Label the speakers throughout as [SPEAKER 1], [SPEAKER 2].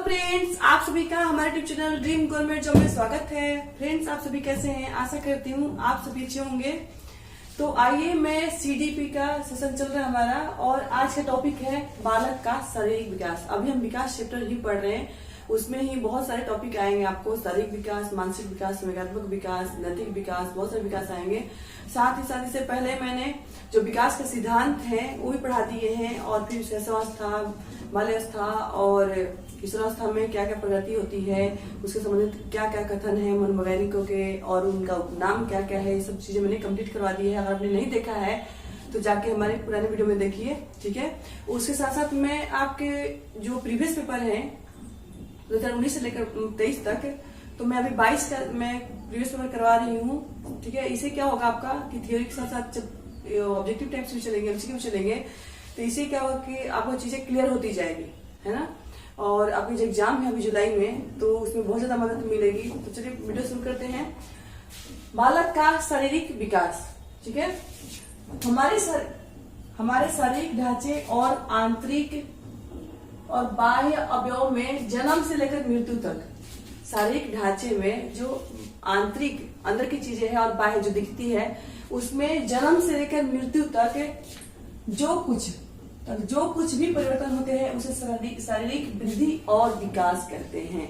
[SPEAKER 1] Friends, आप सभी का हमारे YouTube channel dream government job में स्वागत है। फ्रेंड्स, आप सभी कैसे हैं? आशा करती हूँ आप सभी अच्छे होंगे। तो आइए, मैं सीडीपी का सेशन चल रहा है हमारा और आज का टॉपिक है बालक का शारीरिक विकास। अभी हम विकास चैप्टर ही पढ़ रहे हैं, उसमें ही बहुत सारे टॉपिक आएंगे आपको। शारीरिक विकास, मानसिक विकास, संवेगात्मक विकास, नैतिक विकास, बहुत सारे विकास आएंगे। साथ ही इससे पहले मैंने जो विकास के सिद्धांत हैं वो भी पढ़ा दिए हैं और फिर शैशवावस्था, बाल्यावस्था और किशोरावस्था में क्या क्या प्रगति होती है, उसके संबंधित क्या क्या कथन है मनोवैज्ञानिकों के और उनका नाम क्या क्या है, ये सब चीजें मैंने कंप्लीट करवा दी है। अगर आपने नहीं देखा है तो जाके हमारे पुराने वीडियो में देखिए, ठीक है। उसके साथ साथ मैं आपके जो प्रीवियस पेपर है 2019 से लेकर 23 तक, तो मैं अभी 22 का मैं प्रीवियस पेपर करवा रही हूँ, ठीक है। इसे क्या होगा आपका कि थियोरी के साथ साथ जब ऑब्जेक्टिव टाइप्स भी चलेंगे, एमसीक्यू भी चलेंगे, तो इसे क्या होगा कि आपको चीजें क्लियर होती जाएगी, है ना। और आपकी जो एग्जाम है अभी जुलाई में, तो उसमें बहुत ज्यादा मदद मिलेगी। तो चलिए वीडियो शुरू करते हैं। बालक का शारीरिक विकास, ठीक है। हमारे शारीरिक ढांचे और आंतरिक और बाह्य अवयव में जन्म से लेकर मृत्यु तक, शारीरिक ढांचे में जो आंतरिक अंदर की चीजें हैं और बाह्य जो दिखती है, उसमें जन्म से लेकर मृत्यु तक जो कुछ भी परिवर्तन होते हैं उसे शारीरिक वृद्धि और विकास करते हैं।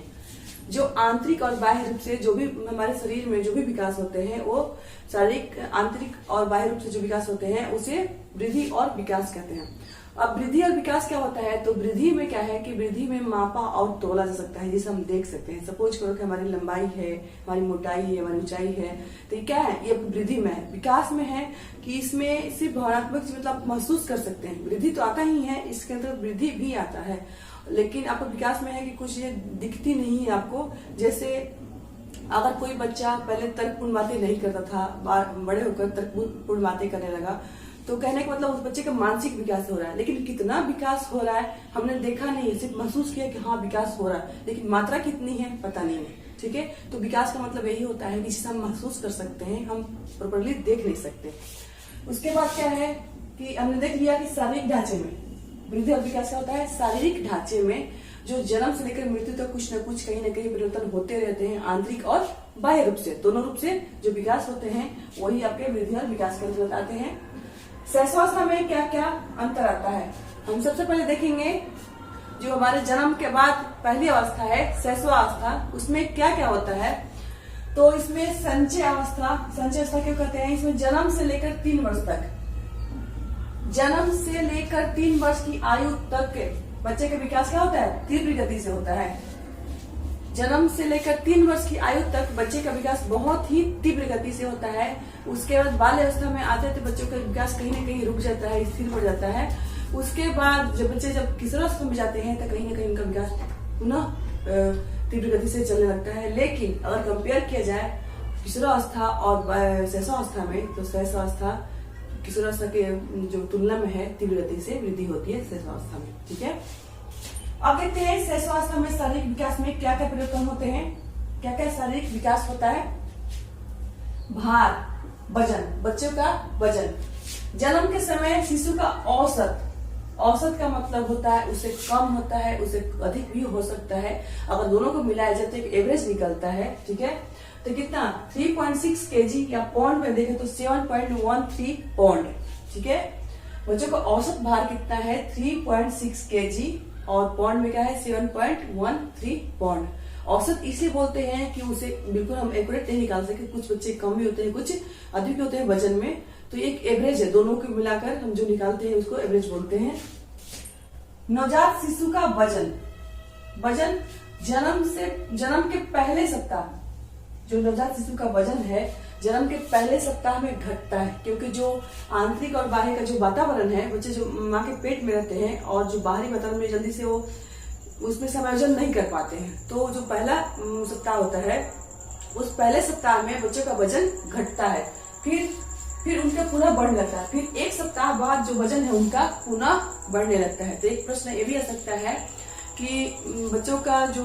[SPEAKER 1] जो आंतरिक और बाह्य रूप से जो भी हमारे शरीर में जो भी विकास होते हैं, वो शारीरिक, आंतरिक और बाह्य रूप से जो विकास होते हैं उसे वृद्धि और विकास कहते हैं। अब वृद्धि और विकास क्या होता है? तो वृद्धि में क्या है कि वृद्धि में मापा और तोला जा सकता है, जिसे हम देख सकते हैं। सपोज करो कि हमारी लंबाई है, हमारी मोटाई है, हमारी ऊंचाई है, तो ये क्या है? ये वृद्धि में है। विकास में है कि इसमें सिर्फ भावनात्मक मतलब आप महसूस कर सकते हैं। वृद्धि तो आता ही है, इसके अंदर वृद्धि भी आता है, लेकिन आपको विकास में है कि कुछ ये दिखती नहीं है आपको। जैसे अगर कोई बच्चा पहले तर्कपूर्ण बातें नहीं करता था, बड़े होकर तर्कपूर्ण बातें करने लगा, तो कहने का मतलब उस बच्चे का मानसिक विकास हो रहा है। लेकिन कितना विकास हो रहा है हमने देखा नहीं है, सिर्फ महसूस किया कि हाँ विकास हो रहा है, लेकिन मात्रा कितनी है पता नहीं है, ठीक है। तो विकास का मतलब यही होता है कि जिसे हम महसूस कर सकते हैं, हम प्रॉपर्ली देख नहीं सकते। उसके बाद क्या है कि हमने देख लिया कि शारीरिक ढांचे में वृद्धि और विकास क्या होता है। शारीरिक ढांचे में जो जन्म से लेकर मृत्यु तक कुछ न कुछ, कहीं न कहीं परिवर्तन होते रहते हैं, आंतरिक और बाह्य रूप से, दोनों रूप से जो विकास होते हैं वही आपके वृद्धि और विकास के अंतर्गत आते हैं। शैशवावस्था में क्या क्या अंतर आता है, हम सबसे पहले देखेंगे। जो हमारे जन्म के बाद पहली अवस्था है शैशवावस्था, उसमें क्या क्या होता है? तो इसमें संचय अवस्था क्यों कहते हैं? इसमें जन्म से लेकर 3 वर्ष तक, जन्म से लेकर 3 वर्ष की आयु तक बच्चे का विकास क्या होता है? तीव्र गति से होता है। जन्म से लेकर 3 वर्ष की आयु तक बच्चे का विकास बहुत ही तीव्र गति से होता है। उसके बाद बाल्यावस्था में आते हैं तो बच्चों का विकास कहीं न कहीं रुक जाता है, स्थिर हो जाता है। उसके बाद जब बच्चे किशोरावस्था में जाते हैं तो कहीं न कहीं उनका विकास पुनः तीव्र गति से चलने लगता है। लेकिन अगर कंपेयर किया जाए किशोरावस्था और शैशवावस्था में, तो शैशवावस्था किशोरावस्था के जो तुलना में है, तीव्र गति से वृद्धि होती है शैशवावस्था में, ठीक है। अब देखते हैं शैशवावस्था में शारीरिक विकास में क्या क्या परिवर्तन होते हैं, क्या क्या शारीरिक विकास होता है। भार, वजन, बच्चों का वजन। जन्म के समय शिशु का औसत का मतलब होता है उससे कम होता है, उससे अधिक भी हो सकता है। अगर दोनों को मिलाया जाए तो एक एवरेज निकलता है, ठीक है। तो कितना 3.6 kg या पौंड में देखें तो 7.13 पौंड, ठीक है। बच्चों का औसत भार कितना है? 3.6 kg और पौंड में क्या है? 7.13 पौंड। औसत इसे बोलते हैं कि उसे बिल्कुल हम एक्यूरेट नहीं निकाल सकते, कुछ बच्चे कम भी होते हैं, कुछ अधिक भी होते हैं वजन में, तो एक एवरेज है, दोनों को मिलाकर हम जो निकालते हैं उसको एवरेज बोलते हैं। नवजात शिशु का वजन जन्म के पहले सप्ताह, जो नवजात शिशु का वजन है जन्म के पहले सप्ताह में घटता है, क्योंकि जो आंतरिक और बाहरी का जो वातावरण है, बच्चे जो माँ के पेट में रहते हैं और जो बाहरी वातावरण में जल्दी से वो उसमें समायोजन नहीं कर पाते हैं, तो जो पहला सप्ताह होता है उस पहले सप्ताह में बच्चों का वजन घटता है, फिर उनका पुनः बढ़ने लगता है। फिर 1 सप्ताह बाद जो वजन है उनका पुनः बढ़ने लगता है। तो एक प्रश्न ये भी आ सकता है कि बच्चों का जो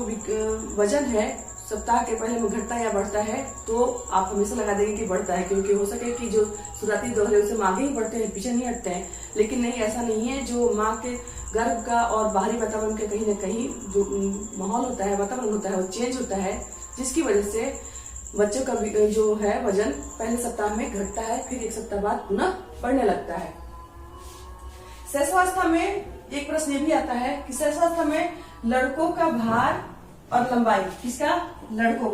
[SPEAKER 1] वजन है सप्ताह के पहले में घटता या बढ़ता है तो आप हमेशा लगा देंगे कि बढ़ता है, क्योंकि हो सके कि जो शुरुआती दौर है उसे आगे ही बढ़ते हैं, पीछे नहीं हटते हैं। लेकिन नहीं, ऐसा नहीं है। जो माँ के गर्भ का और बाहरी वातावरण के कहीं न कहीं जो माहौल होता है, वातावरण होता है, वो चेंज होता है, जिसकी वजह से बच्चों का जो है वजन पहले सप्ताह में घटता है, फिर एक सप्ताह बाद पुनः बढ़ने लगता है। शैशवावस्था में एक प्रश्न ये भी आता है कि शैशवावस्था में लड़कों का भार और लंबाई, किसका? लड़कों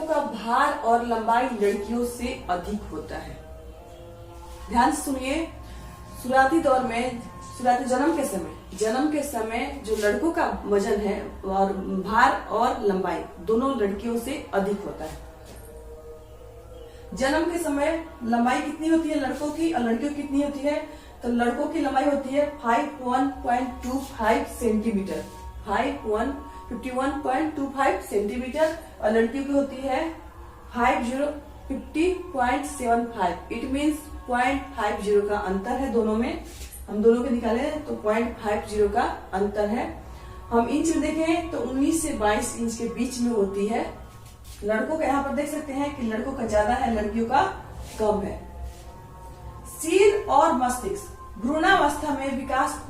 [SPEAKER 1] का भार और लंबाई लड़कियों से अधिक होता है। ध्यान से सुनिए, शुरुआती दौर में, शुरुआती जन्म के समय जो लड़कों का वजन है और भार और लंबाई दोनों लड़कियों से अधिक होता है। जन्म के समय लंबाई कितनी होती है लड़कों की और लड़कियों की कितनी होती है? तो लड़कों की लंबाई होती है 51.25 सेंटीमीटर, 51.25 सेंटीमीटर, और लड़कियों की होती है 50.75। इट मीन्स 0.50 का अंतर है दोनों में। हम दोनों के निकाले तो 0.50 का अंतर है। हम इंच में देखें तो 19 से 22 इंच के बीच में होती है। लड़कों का यहाँ पर देख सकते हैं कि लड़कों का ज्यादा है, लड़कियों का कम है। सिर और मस्तिष्क, भ्रूणावस्था में विकास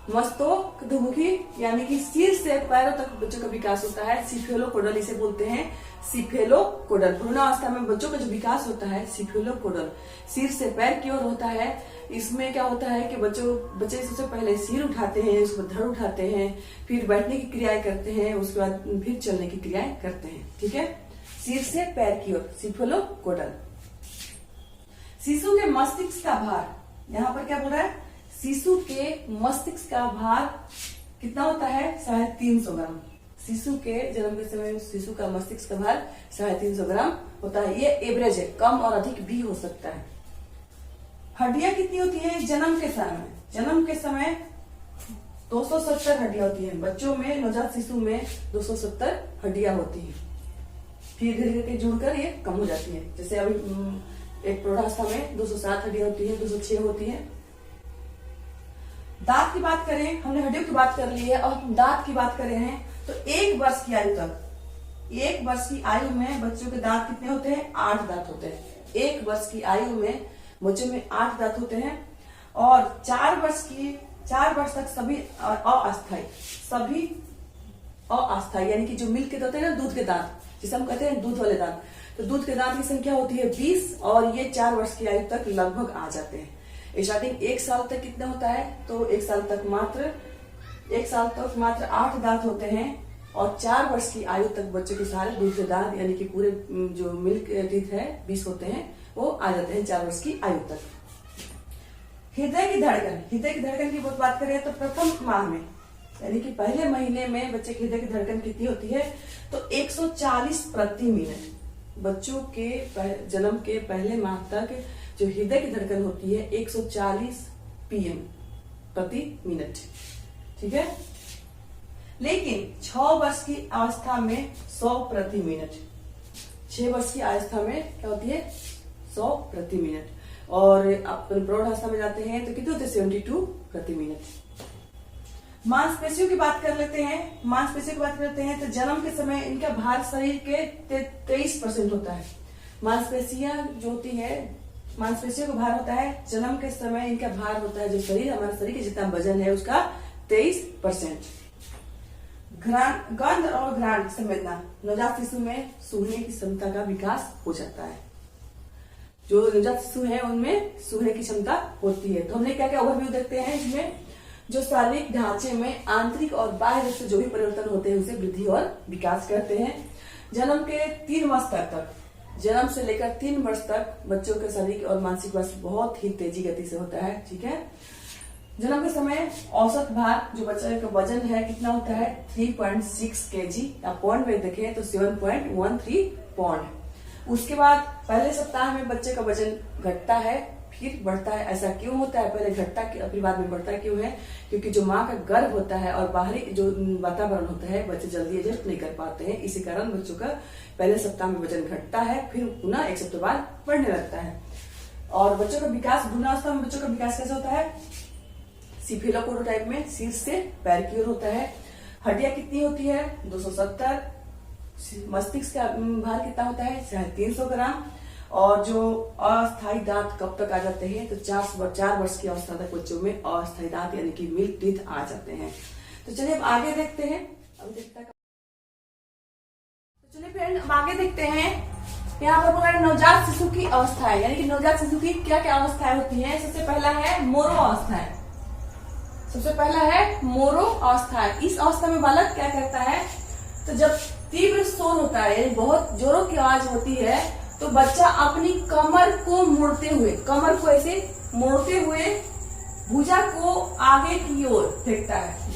[SPEAKER 1] मस्तकोद्मुखी यानी कि सिर से पैरों तक बच्चों का विकास होता है। सिफेलोकोडल इसे बोलते हैं, सिफेलोकोडल। भ्रूणावस्था में बच्चों का जो विकास होता है सिफेलोकोडल, सिर से पैर की ओर होता है। इसमें क्या होता है कि बच्चे सबसे पहले सिर उठाते हैं, उसके बाद धड़ उठाते हैं, फिर बैठने की क्रियाएं करते हैं, उसके बाद फिर चलने की क्रियाएं करते हैं। ठीक है, सिर से पैर की ओर, सिफेलोकोडल। शिशु के मस्तिष्क का भार, यहाँ पर क्या बोल रहा है? शिशु के मस्तिष्क का भार कितना होता है? 350 ग्राम। शिशु के जन्म के समय शिशु का मस्तिष्क का भार 350 ग्राम होता है। ये एवरेज है, कम और अधिक भी हो सकता है। हड्डियां कितनी होती है जन्म के समय? जन्म के समय 270 हड्डियां होती हैं। बच्चों में, नवजात शिशु में 270 हड्डियां होती हैं। फिर धीरे धीरे जुड़कर ये कम हो जाती है। जैसे अभी एक प्रौढ़ावस्था में 207 हड्डियां होती है, 206 होती है। दांत की बात करें, हमने हड्डियों की बात कर ली है, अब हम दांत की बात करें हैं तो 1 वर्ष की आयु तक, 1 वर्ष की आयु में बच्चों के दांत कितने होते हैं? 8 दांत होते हैं। 1 वर्ष की आयु में बच्चों में 8 दांत होते हैं। और 4 वर्ष तक सभी अस्थायी यानी कि जो मिल्क के होते हैं ना, दूध के दांत, जिसे हम कहते हैं दूध वाले दांत, तो दूध के दांत की संख्या होती है 20, और ये 4 वर्ष की आयु तक लगभग आ जाते हैं। स्टार्टिंग 1 साल तक कितना होता है? तो 1 साल तक मात्र 8 दांत होते हैं, और 4 वर्ष की आयु तक बच्चों के सारे दूध के दांत यानी कि पूरे जो मिल्क टीथ है 20 होते हैं, वो आ जाते हैं 4 वर्ष की आयु तक। हृदय की धड़कन की बात करें तो प्रथम माह में यानी कि पहले महीने में बच्चे की हृदय की धड़कन कितनी होती है? तो 140 प्रति मिनट। बच्चों के जन्म के पहले माह तक जो हृदय की धड़कन होती है 140 पीएम प्रति मिनट। ठीक है, लेकिन 6 वर्ष की अवस्था में 100 प्रति मिनट। 6 वर्ष की अवस्था में क्या होती है? 100 प्रति मिनट। और अपन प्रौढ़ावस्था में जाते हैं तो कितने होते हैं? 72 प्रति मिनट। मांसपेशियों की बात कर लेते हैं। तो जन्म के समय इनका भार शरीर के 23% होता है। मांसपेशियों का भार होता है जन्म के समय, इनका भार होता है जो हमारे शरीर के जितना वजन है उसका 23%। गंध और घ्राण संवेदना, नवजात शिशु में सूंघने की क्षमता का विकास हो जाता है। जो नवजात शिशु है उनमें सूंघने की क्षमता होती है। तो हमने क्या क्या ओवरव्यू देखते हैं इसमें, जो शारीरिक ढांचे में आंतरिक और बाह्य रूप से जो भी परिवर्तन होते हैं उसे वृद्धि और विकास करते हैं। जन्म के 3 वर्ष तक, जन्म से लेकर 3 वर्ष तक बच्चों के शारीरिक और मानसिक विकास बहुत ही तेजी गति से होता है। ठीक है, जन्म के समय औसत भार जो बच्चे का वजन है कितना होता है? 3.6 kg, या पौंड में देखें तो 7.13 पौंड। उसके बाद पहले सप्ताह में बच्चे का वजन घटता है फिर बढ़ता है। ऐसा क्यों होता है? पहले घटता फिर बाद में बढ़ता क्यों है? क्योंकि जो माँ का गर्भ होता है और बाहरी जो वातावरण होता है बच्चे जल्दी एडजस्ट नहीं कर पाते हैं। इसी कारण बच्चों का पहले सप्ताह में वजन घटता है, फिर पुनः 1 सप्ताह बाद बढ़ने लगता है। और बच्चों का विकास, भ्रूणावस्था में बच्चों का विकास कैसे होता है? सिफेलोकोडल टाइप में, सिर से पैर की ओर होता है। हड्डियां कितनी होती है 270, मस्तिष्क का भार कितना होता है 350 ग्राम, और जो अस्थायी दांत कब तक आ जाते हैं तो 4 वर्ष की अवस्था तक बच्चों में अस्थायी दांत यानी कि मिल्क टीथ आ जाते हैं। तो चलिए अब आगे देखते हैं। तो चलिए फ्रेंड अब आगे देखते हैं। यहाँ पर बोला नवजात शिशु की अवस्थाएं, यानी कि नवजात शिशु की क्या क्या अवस्थाएं होती हैं। सबसे पहला है मोरो अवस्थाएं। सबसे पहला है मोरो अवस्थाएं। इस अवस्था में बालक क्या करता है, तो जब तीव्र शोर होता है यानी बहुत जोरों की आवाज होती है तो बच्चा अपनी कमर को मोड़ते हुए, कमर को ऐसे मोड़ते हुए भुजा को आगे की ओर फेंकता है।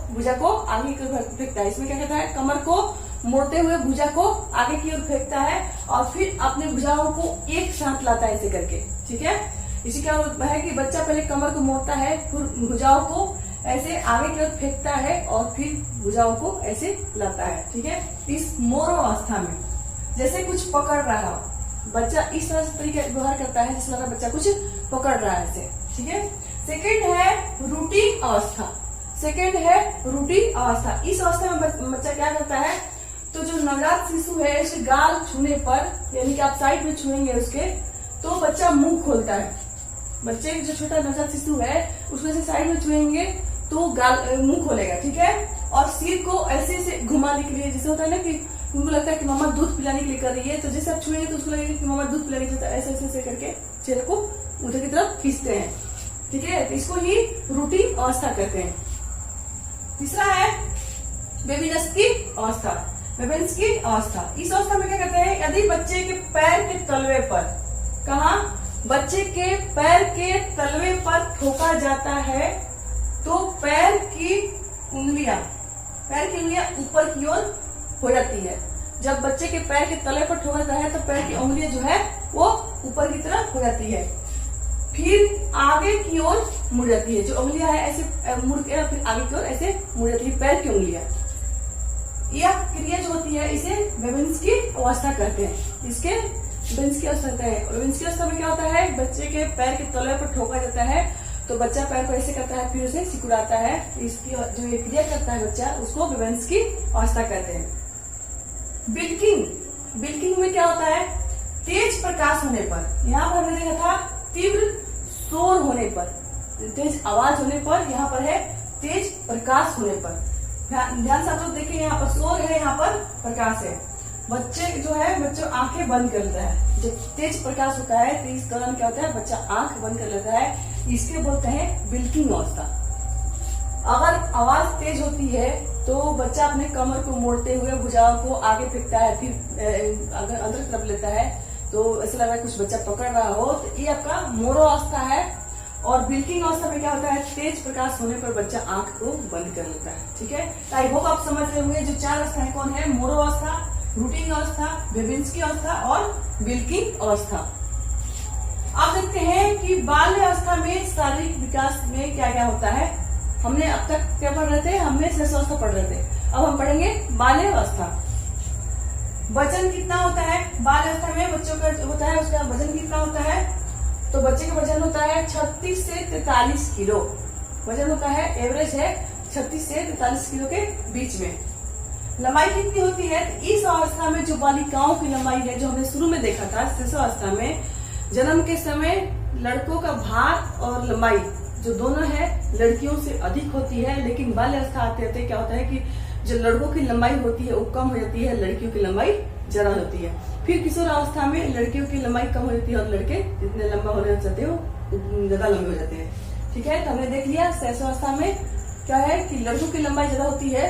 [SPEAKER 1] भुजा को आगे की ओर फेंकता है। इसमें क्या कहता है, कमर को मोड़ते हुए भुजा को आगे की ओर फेंकता है और फिर अपने भुजाओं को एक साथ लाता है ऐसे करके। ठीक है, इसी का है कि बच्चा पहले कमर को मोड़ता है, फिर भुजाओं को ऐसे आगे की ओर फेंकता है और फिर भुजाओं को ऐसे लाता है। ठीक है, इस मोरो अवस्था में जैसे कुछ पकड़ रहा हो, बच्चा इस तरह से तरीके व्यवहार करता है जिस तरह बच्चा कुछ पकड़ रहा है ऐसे। ठीक है, सेकेंड है रूटीन अवस्था। सेकेंड है रूटीन अवस्था। इस अवस्था में बच्चा क्या करता है, तो जो नवजात शिशु है उसके गाल छूने पर, यानी कि आप साइड में छुएंगे उसके, तो बच्चा मुंह खोलता है। बच्चे जो छोटा नवजात शिशु है उसको ऐसे साइड में छुएंगे तो गाल मुंह खोलेगा। ठीक है, और सिर को ऐसे ऐसे घुमाने के लिए, जैसे होता है ना कि उनको लगता है कि मम्मा दूध पिलाने के लिए कर रही है, तो जैसे आप छुएंगे तो उसको लगेगा कि मम्मा दूध पिलाने के लिए, ऐसे ऐसे करके चेहरे को उधर की तरफ खींचते हैं। ठीक है, तो इसको ही रूटीन अवस्था कहते हैं। तीसरा है बेबीनेस की अवस्था। बेबीनेस की अवस्था, इस अवस्था में क्या कहते हैं, यदि बच्चे के पैर के तलवे पर, कहा बच्चे के पैर के तलवे पर ठोका जाता है तो पैर की उंगलियां ऊपर की ओर हो जाती है। जब बच्चे के पैर के तले पर ठोका जाता है तो पैर की उंगलियां जो है वो ऊपर की तरफ हो जाती है, फिर आगे की ओर मुड़ जाती है। जो उंगलियां है ऐसे मुड़ के फिर आगे की ओर ऐसे मुड़ जाती है पैर की उंगलियां। यह क्रिया जो होती है इसे बेबीनेस की अवस्था कहते हैं। इसके बेबीनेस की अवस्था कहते हैं। बेबीनेस की अवस्था में क्या होता है, बच्चे के पैर के तले पर ठोका जाता है तो बच्चा पैर को ऐसे करता है, फिर उसे सिकुड़ाता है। इसकी जो ये क्रिया करता है बच्चा, उसको बेबीनेस की अवस्था कहते हैं। बिल्किंग में क्या होता है, तेज प्रकाश होने पर, यहाँ पर हमने देखा था तीव्र शोर होने पर, तेज आवाज होने पर, यहाँ पर है तेज प्रकाश होने पर। ध्यान से आप लोग देखिए, यहाँ पर शोर है, यहाँ पर प्रकाश है। बच्चे जो है बच्चों आंखें बंद कर लेता है। जब तेज प्रकाश होता है तो इस दौरान क्या होता है, बच्चा आंख बंद कर लेता है। इसके बोलते हैं बिल्किंग अवस्था। अगर आवाज तेज होती है तो बच्चा अपने कमर को मोड़ते हुए भुजाओं को आगे फेंकता है, फिर अगर अंदर की तरफ लेता है तो ऐसा लग रहा है कुछ बच्चा पकड़ रहा हो, तो ये आपका मोरो अवस्था है। और बिल्किंग अवस्था में क्या होता है, तेज प्रकाश होने पर बच्चा आंख को बंद कर लेता है। ठीक है, आई होप आप समझ रहे होंगे जो 4 अवस्थाएं कौन है, मोरो अवस्था, रूटीन अवस्था, बेबीनेस की अवस्था और बिल्किंग अवस्था। आप देखते हैं कि बाल्य अवस्था में शारीरिक विकास में क्या क्या होता है। हमने अब तक क्या पढ़ रहे थे, हमने शिशुअवस्था पढ़ रहे थे, अब हम पढ़ेंगे बाल्य अवस्था। वजन कितना होता है बाल्य अवस्था में, बच्चों का होता है, उसका वजन कितना होता है, तो बच्चे का वजन होता है 36 से 43 किलो। वजन होता है, एवरेज है 36 से 43 किलो के बीच में। लंबाई कितनी होती है, इस अवस्था में जो बालिकाओं की लंबाई है, जो हमने शुरू में देखा था शिशुअवस्था में, जन्म के समय लड़कों का भार और लंबाई जो दोनों है लड़कियों से अधिक होती है, लेकिन बाल्य अवस्था आते आते क्या होता है कि जो लड़कों की लंबाई होती है वो कम हो जाती है, लड़कियों की लंबाई ज्यादा होती है। फिर किशोर अवस्था में लड़कियों की लंबाई कम हो जाती है और लड़के जितने लंबा होना चाहते हो उतने ज्यादा लंबे हो जाते हैं। ठीक है, तो हमने देख लिया शिशुअवस्था में क्या है कि लड़कों की लंबाई ज्यादा होती है,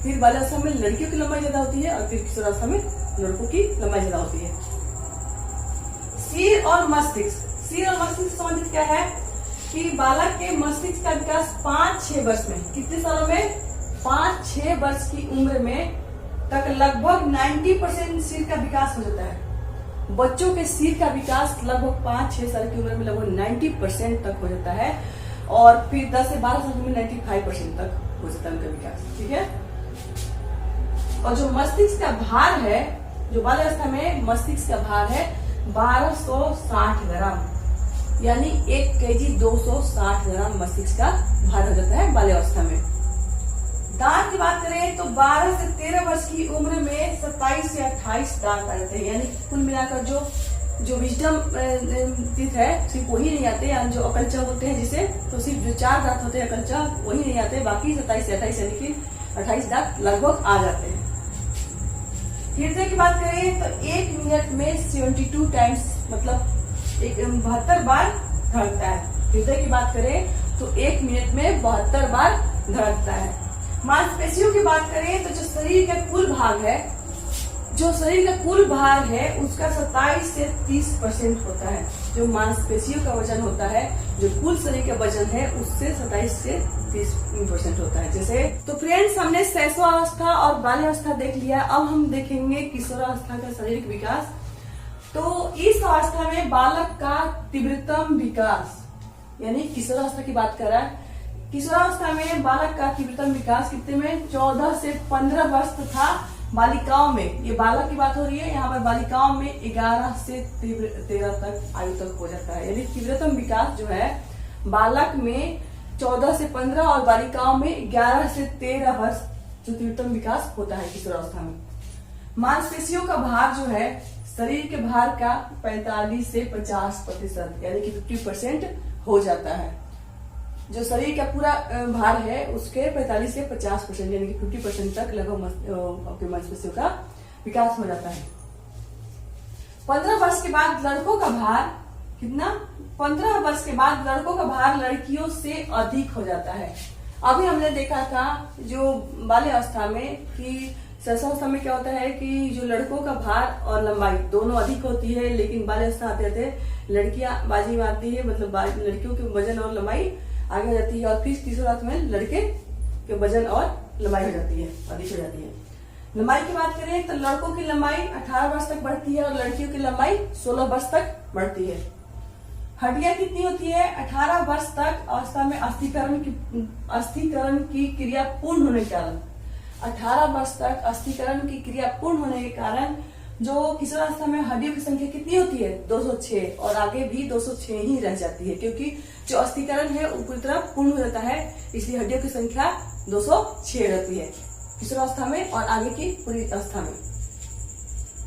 [SPEAKER 1] फिर बाल्यावस्था में लड़कियों की लंबाई ज्यादा होती है और फिर किशोरावस्था में लड़कों की लंबाई ज्यादा होती है। सिर और मस्तिष्क संबंधित क्या है कि बालक के मस्तिष्क का विकास 5-6 वर्ष में, कितने सालों में, 5-6 वर्ष की उम्र में तक लगभग 90% सिर का विकास हो जाता है। बच्चों के सिर का विकास लगभग 5-6 साल की उम्र में लगभग 90% तक हो जाता है और फिर 10 से 12 साल में 95% तक हो जाता है उनका विकास। ठीक है, और जो मस्तिष्क का भार है, जो बाल्यावस्था में मस्तिष्क का भार है 1260 ग्राम, यानी 1 kg 260 ग्राम मस्तिष्क का भार हो जाता है बाल्यावस्था में। दांत की बात करें तो 12 से 13 वर्ष की उम्र में 27 से 28 दांत आ जाते हैं, यानी कुल मिलाकर जो विजडम टीथ है सिर्फ वही नहीं आते, यानी जो अकलचा होते हैं जिसे, तो सिर्फ जो 4 दांत होते हैं अकलचा वही नहीं आते, बाकी 27 से 28 यानी कि 28 दांत लगभग आ जाते हैं। हृदय की बात करें तो 1 मिनट में 72 टाइम्स मतलब 72 बार धड़कता है। हृदय की बात करें तो 1 मिनट में 72 बार धड़कता है। मांसपेशियों की बात करें तो जो शरीर का कुल भार है उसका 27 से 30% होता है। जो मांसपेशियों का वजन होता है, जो कुल शरीर का वजन है उससे 27 से 30% होता है। जैसे तो फ्रेंड्स, हमने शैशवावस्था और बाल्यावस्था देख लिया। अब हम देखेंगे किशोरावस्था का शारीरिक विकास। तो इस अवस्था में बालक का तीव्रतम विकास, यानी किशोरावस्था की बात कर रहा है। किशोरावस्था में बालक का तीव्रतम विकास कितने में? 14 से 15 वर्ष तथा बालिकाओं में, ये बालक की बात हो रही है, यहाँ पर बालिकाओं में 11 से 13 तक आयु तक हो जाता है। यानी तीव्रतम विकास जो है बालक में 14 से 15 और बालिकाओं में 11 से 13 वर्ष जो तीव्रतम विकास होता है किशोरावस्था में। मांसपेशियों का भार जो है शरीर के भार का 45 से 50% यानी कि 50% हो जाता है। जो शरीर का पूरा भार है उसके 45 से 50% यानी कि 50% तक लगभग आपके मांसपेशियों का विकास हो जाता है। 15 वर्ष के बाद लड़कों का भार कितना? 15 वर्ष के बाद लड़कों का भार लड़कियों से अधिक हो जाता है। अभी हमने देखा था जो बाल्यावस्था में कि शैशवावस्था में क्या होता है कि जो लड़कों का भार और लंबाई दोनों अधिक होती है, लेकिन बाल्यावस्था आते आते लड़कियां बाजी मारती है, मतलब लड़कियों के वजन और लंबाई आगे हो जाती है, और फिर किशोरावस्था में लड़के के वजन और लंबाई हो जाती है, अधिक हो जाती है। लंबाई की बात करें तो लड़कों की लंबाई 18 वर्ष तक बढ़ती है और लड़कियों की लंबाई 16 वर्ष तक बढ़ती है। हड्डियां कितनी होती है? 18 वर्ष तक अवस्था में अस्थिकरण की क्रिया पूर्ण होने के कारण, 18 वर्ष तक अस्थिकरण की क्रिया पूर्ण होने के कारण जो किशोरावस्था में हड्डियों की संख्या कितनी होती है? 206, और आगे भी 206 ही रह जाती है, क्योंकि जो अस्थिकरण है वो पूरी तरह पूर्ण हो जाता है, इसलिए हड्डियों की संख्या 206 रहती है किशोरावस्था में और आगे की पूरी अवस्था में।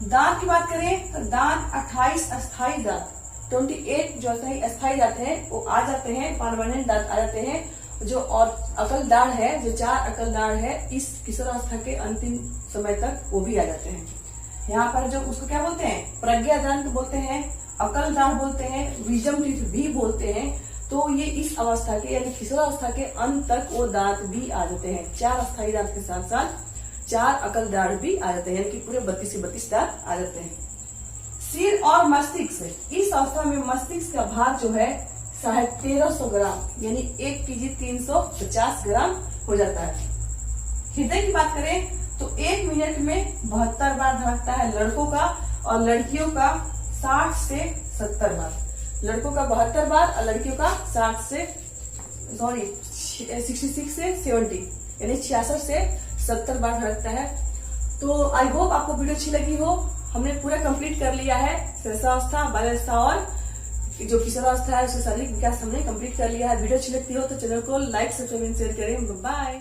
[SPEAKER 1] दांत की बात करें तो दांत 28 अस्थायी दांत, 28 जो अस्थायी दांत है वो आ जाते हैं, परमानेंट दांत आ जाते हैं। जो और अकल दाढ़ है, जो 4 अकल दाढ़ है इस किशोरावस्था के अंतिम समय तक वो भी आ जाते हैं। यहाँ पर जो उसको क्या बोलते हैं? प्रज्ञा दांत बोलते हैं, अकल दाढ़ बोलते हैं, विजडम टीथ भी बोलते हैं। तो ये इस अवस्था के यानी किशोरावस्था के अंत तक वो दांत भी आ जाते हैं। 4 अस्थायी दांत के साथ साथ 4 अकल दाढ़ भी आ जाते हैं, यानी कि पूरे 32 से 32 दांत आ जाते हैं। सिर और मस्तिष्क, इस अवस्था में मस्तिष्क का भार जो है 1350 ग्राम यानी 1 kg 350 ग्राम हो जाता है। हृदय की बात करें तो 1 मिनट में 72 बार धड़कता है लड़कों का, और लड़कियों का 60 से 70 बार। लड़कों का 72 बार और लड़कियों का 66 से 70 यानी 66 से 70 बार धड़कता है। तो आई होप आपको वीडियो अच्छी लगी हो। हमने पूरा कंप्लीट कर लिया है शैशवावस्था, बाल्यावस्था और जो किशोरावस्था है उसका शारीरिक विकास हमने कंप्लीट कर लिया है। वीडियो अच्छी लगती हो तो चैनल को लाइक, सब्सक्राइब, शेयर करें। बाय।